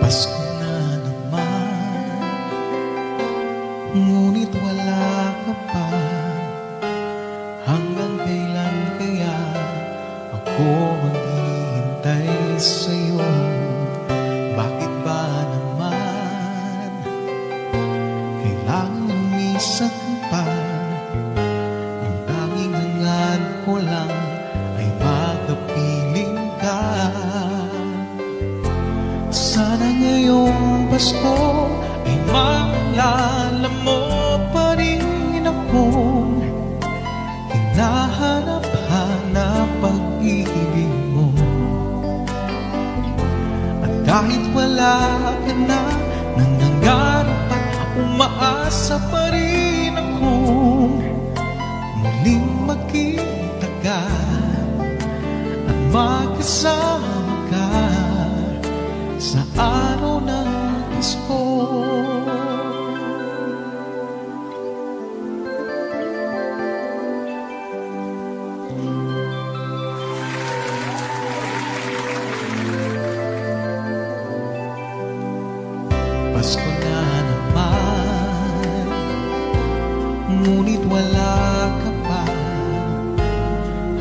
Pasko na naman, ngunit wala ka pa. Hanggang kailan kaya ako maghihintay sa'yo? Bakit ba naman kailangan lumisan pa? Ang tanging hangad ko lang ay makapiling ka. Sana ngayong Pasko ay maalala mo pa rin akong hinahanap-hanap pag-ibig mo. At kahit wala ka na, nangangarap at umaasa pa rin akong muling magkita ka at magkasama ka sa araw ng Pasko. Pasko na naman, ngunit wala ka pa.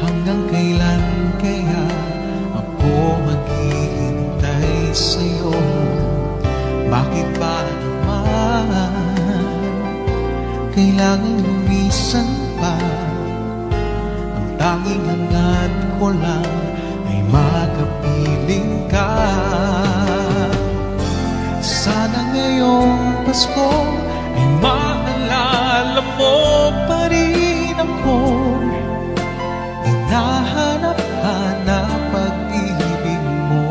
Hanggang kailan kaya ako maghihintay sa'yo? Bakit ba naman kailangan lumisan pa? Ang tanging hangad ko lang ay makapiling ka. Sana ngayong Pasko ay maalala mo pa rin akong hinahanap-hanap pag-ibig mo.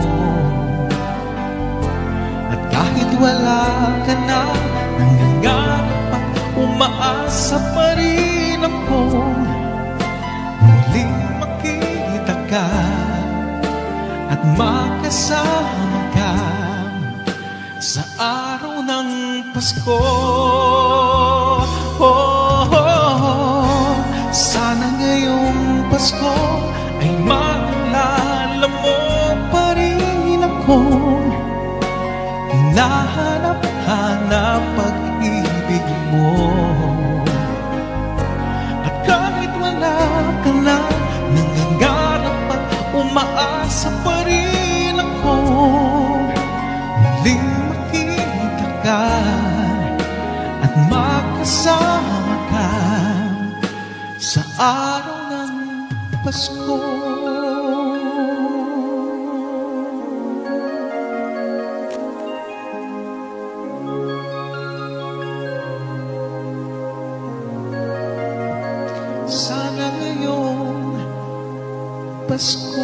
At kahit wala ka na, nangangarap at umaasa pa rin akong muling makita ka at makasama ka sa araw ng Pasko. Sana ngayong Pasko ay maalala mo pa rin akong hinahanap-hanap pag-ibig mo. At kahit wala ka na, nangangarap at umaasa pa rin akong muling makita ka at makasama ka sa araw ng Pasko. Sana ngayong Pasko